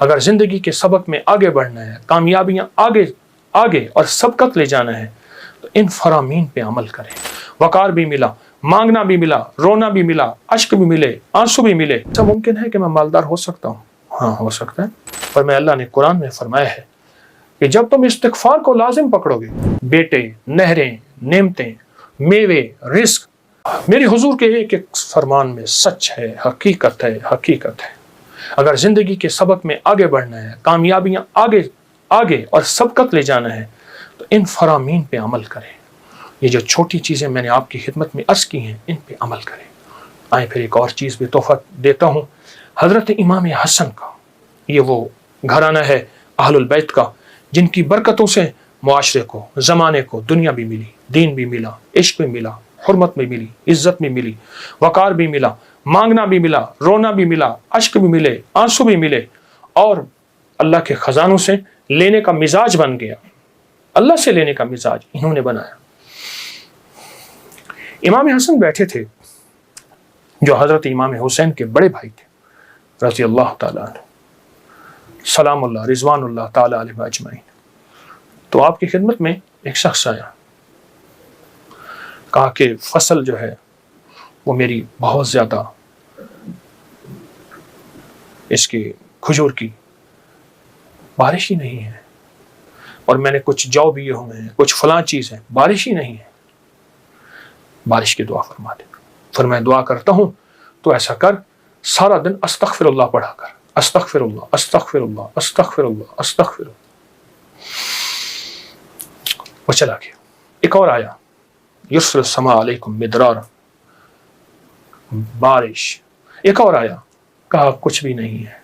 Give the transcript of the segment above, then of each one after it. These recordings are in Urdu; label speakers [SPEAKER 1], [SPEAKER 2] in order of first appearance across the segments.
[SPEAKER 1] اگر زندگی کے سبق میں آگے بڑھنا ہے، کامیابیاں آگے اور سبقت لے جانا ہے تو ان فرامین پہ عمل کریں۔ وقار بھی ملا، مانگنا بھی ملا، رونا بھی ملا، اشک بھی ملے، آنسو بھی ملے۔ کیا ممکن ہے کہ میں مالدار ہو سکتا ہوں؟ ہاں ہو سکتا ہے، پر میں اللہ نے قرآن میں فرمایا ہے کہ جب تم استغفار کو لازم پکڑو گے، بیٹے، نہریں، نعمتیں، میوے، رزق، میری حضور کے ایک ایک فرمان میں سچ ہے، حقیقت ہے، حقیقت ہے۔ اگر زندگی کے سبق میں آگے بڑھنا ہے، کامیابیاں آگے اور سبقت لے جانا ہے تو ان فرامین پہ عمل کریں۔ یہ جو چھوٹی چیزیں میں نے آپ کی خدمت میں عرض کی ہیں، ان پہ عمل کریں۔ آئیں پھر ایک اور چیز بھی تحفہ دیتا ہوں، حضرت امام حسن کا۔ یہ وہ گھرانہ ہے اہل البیت کا جن کی برکتوں سے معاشرے کو، زمانے کو دنیا بھی ملی، دین بھی ملا، عشق بھی ملا، حرمت بھی ملی، عزت بھی ملی، وقار بھی ملا، مانگنا بھی ملا، رونا بھی ملا، اشک بھی ملے، آنسو بھی ملے، اور اللہ کے خزانوں سے لینے کا مزاج بن گیا۔ اللہ سے لینے کا مزاج انہوں نے بنایا۔ امام حسن بیٹھے تھے جو حضرت امام حسین کے بڑے بھائی تھے رضی اللہ تعالیٰ عنہ، سلام اللہ رضوان اللہ تعالیٰ علیہ اجمعین۔ تو آپ کی خدمت میں ایک شخص آیا، کہا کہ فصل جو ہے وہ میری بہت زیادہ، اس کی کھجور کی بارش ہی نہیں ہے، اور میں نے کچھ جو بیے ہوئے ہیں، کچھ فلاں چیز ہے، بارش ہی نہیں ہے، بارش کی دعا فرما دے۔ پھر میں دعا کرتا ہوں تو ایسا کر، سارا دن استغفر اللہ پڑھا کر، استغفر اللہ استغفر اللہ استغفر اللہ استغفر اللہ۔ وہ چلا گیا۔ ایک اور آیا، یرسل السماء علیکم مدرارا، بارش۔ ایک اور آیا، کہا کچھ بھی نہیں ہے۔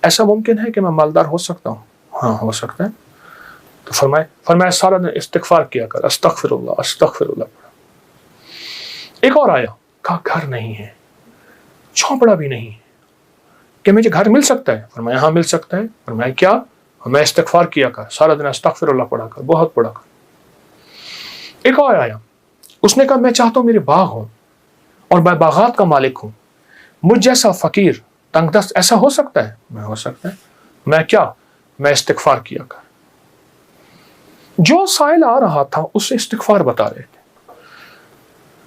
[SPEAKER 1] ایسا ممکن ہے کہ میں مالدار ہو سکتا ہوں؟ ہاں ہو سکتا ہے۔ تو فرمایا سارا دن استغفار کیا کر، استغفر اللہ استغفر اللہ پڑھا۔ ایک اور آیا، کہا گھر نہیں ہے، جھونپڑا بھی نہیں ہے، کہ مجھے گھر مل سکتا ہے؟ فرمایا ہاں مل سکتا ہے۔ فرمایا کیا؟ میں استغفار کیا کر، سارا دن استغفر اللہ پڑھا کر، بہت پڑھا کر۔ ایک اور آیا، اس نے کہا میں چاہتا ہوں میرے باغ ہوں اور میں باغات کا مالک ہوں، مجھ جیسا فقیر تنگ دست ایسا ہو سکتا ہے؟ میں ہو سکتا ہے۔ میں کیا؟ میں استغفار کیا کر۔ جو سائل آ رہا تھا اس سے استغفار بتا رہے تھے۔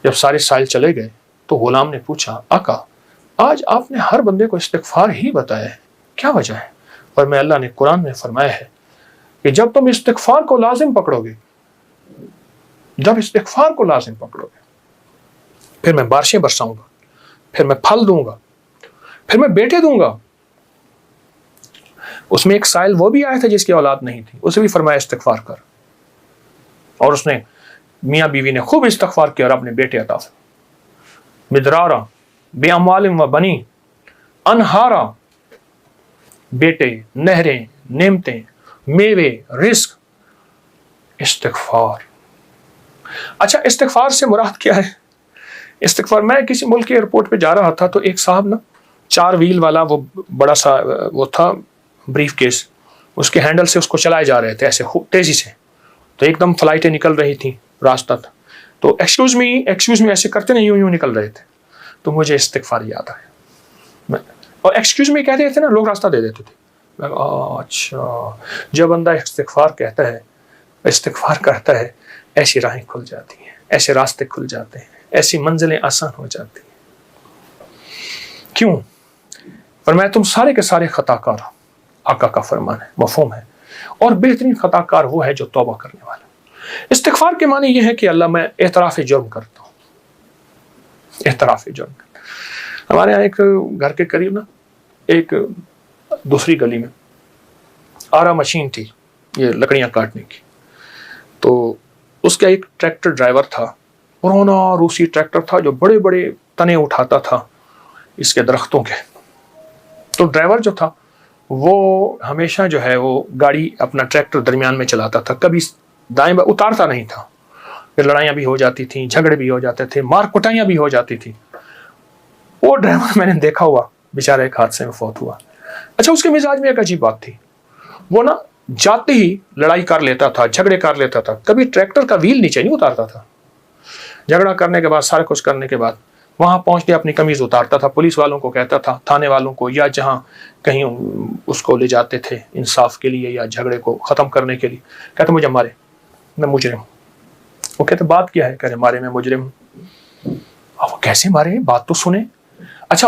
[SPEAKER 1] جب سارے سائل چلے گئے تو غلام نے پوچھا آقا آج آپ نے ہر بندے کو استغفار ہی بتایا ہے، کیا وجہ ہے؟ اور میں اللہ نے قرآن میں فرمایا ہے کہ جب تم استغفار کو لازم پکڑو گے، جب استغفار کو لازم پکڑو گے، پھر میں بارشیں برساؤں گا، پھر میں پھل دوں گا، پھر میں بیٹے دوں گا۔ اس میں ایک سائل وہ بھی آیا تھا جس کی اولاد نہیں تھی، اسے بھی فرمایا استغفار کر، اور اس نے میاں بیوی نے خوب استغفار کیا اور اپنے بیٹے عطا فرمائے۔ مدرارا بے اموال و بنی، انہارا، بیٹے، نہریں، نعمتیں، میوے، رزق، استغفار۔ اچھا استغفار سے مراد کیا ہے؟ استغفار، میں کسی ملک کے ایئرپورٹ پہ جا رہا تھا تو ایک صاحب نا 4 ویل والا وہ بڑا سا وہ تھا بریف کیس، اس کے ہینڈل سے اس کو چلائے جا رہے تھے ایسے تیزی سے، تو ایک دم فلائٹیں نکل رہی تھیں، راستہ تھا، تو ایکسکیوز می ایسے کرتے نہیں، یوں نکل رہے تھے، تو مجھے استغفار یاد آیا، اور ایکسکیوز می کہتے تھے نا، لوگ راستہ دے دیتے تھے۔ اچھا، جب بندہ استغفار کہتا ہے، استغفار کرتا ہے، ایسی راہیں کھل جاتی ہیں، ایسے راستے کھل جاتے ہیں، ایسی منزلیں آسان ہو جاتی ہیں۔ کیوں؟ فرمایا تم سارے کے سارے خطا کار، آقا کا فرمان ہے، مفہوم ہے، اور بہترین خطا کار وہ ہے جو توبہ کرنے والا۔ استغفار کے معنی یہ ہے کہ اللہ میں اعتراف جرم کرتا ہوں، اعتراف جرم کرتا ہوں۔ ہمارے یہاں ایک گھر کے قریب نا ایک دوسری گلی میں آرا مشین تھی، یہ لکڑیاں کاٹنے کی، تو اس کا ایک ٹریکٹر ڈرائیور تھا، پرانا روسی ٹریکٹر تھا جو بڑے بڑے تنے اٹھاتا تھا اس کے درختوں کے۔ تو ڈرائیور جو تھا وہ ہمیشہ جو ہے وہ گاڑی اپنا ٹریکٹر درمیان میں چلاتا تھا، کبھی دائیں بائیں اتارتا نہیں تھا، پھر لڑائیاں بھی ہو جاتی تھیں، جھگڑے بھی ہو جاتے تھے، مار کٹائیاں بھی ہو جاتی تھیں۔ وہ ڈرائیور میں نے دیکھا ہوا بیچارہ ایک حادثے میں فوت ہوا۔ اچھا اس کے مزاج میں ایک عجیب بات تھی، وہ نا جاتے ہی لڑائی کر لیتا تھا، جھگڑے کر لیتا تھا، کبھی ٹریکٹر کا ویل نیچے نہیں اتارتا تھا۔ جھگڑا کرنے کے بعد، سارا کچھ کرنے کے بعد وہاں پہنچ کے اپنی قمیض اتارتا تھا، پولیس والوں کو کہتا تھا، تھانے والوں کو، یا جہاں کہیں اس کو لے جاتے تھے انصاف کے لیے یا جھگڑے کو ختم کرنے کے لیے، کہتے مجھے مارے، میں مجرم ہوں۔ وہ کہتے بات کیا ہے؟ کہتے مارے، میں مجرم ہوں۔ اب وہ کیسے مارے؟ بات تو سنیں۔ اچھا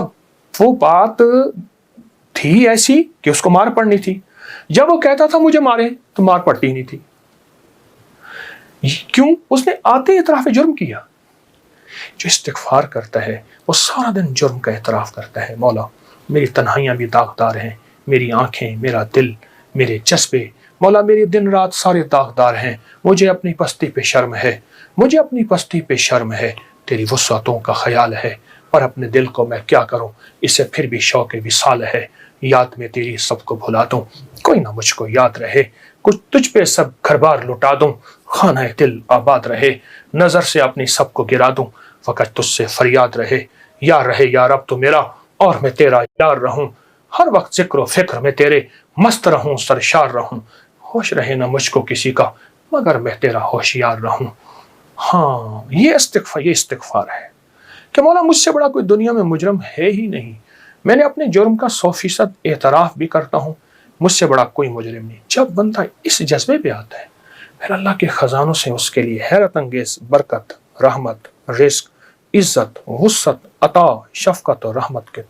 [SPEAKER 1] وہ بات تھی ایسی کہ اس کو مار پڑنی تھی؟ جب وہ کہتا تھا مجھے مارے تو مار پڑتی ہی نہیں تھی۔ کیوں؟ اس نے آتے اعتراف جرم کیا۔ جو استغفار کرتا ہے وہ سارا دن جرم کا اعتراف کرتا ہے، مولا میری تنہائیاں بھی داغدار ہیں، میری آنکھیں، میرا دل، میرے جذبے، مولا میری دن رات سارے داغدار ہیں، مجھے اپنی پستی پہ شرم ہے، مجھے اپنی پستی پہ شرم ہے، تیری وسعتوں کا خیال ہے، پر اپنے دل کو میں کیا کروں، اسے پھر بھی شوق وصال ہے، یاد میں تیری سب کو بھلا دوں، کوئی نہ مجھ کو یاد رہے، کچھ تجھ پہ سب گھر بار لٹا دوں، خانہ دل آباد رہے، نظر سے اپنی سب کو گرا دوں، فقط تجھ سے فریاد رہے، یار رہے یا رب تو میرا، اور میں تیرا یار رہوں، ہر وقت ذکر و فکر میں تیرے مست رہوں، سرشار رہوں، ہوش رہے نہ مجھ کو کسی کا مگر میں تیرا ہوشیار رہوں۔ ہاں یہ استغفار ہے کہ مولا مجھ سے بڑا کوئی دنیا میں مجرم ہے ہی نہیں، میں نے اپنے جرم کا 100% اعتراف بھی کرتا ہوں، مجھ سے بڑا کوئی مجرم نہیں۔ جب بندہ اس جذبے پہ آتا ہے پھر اللہ کے خزانوں سے اس کے لیے حیرت انگیز برکت، رحمت، رزق، عزت، وسعت، عطا، شفقت اور رحمت کے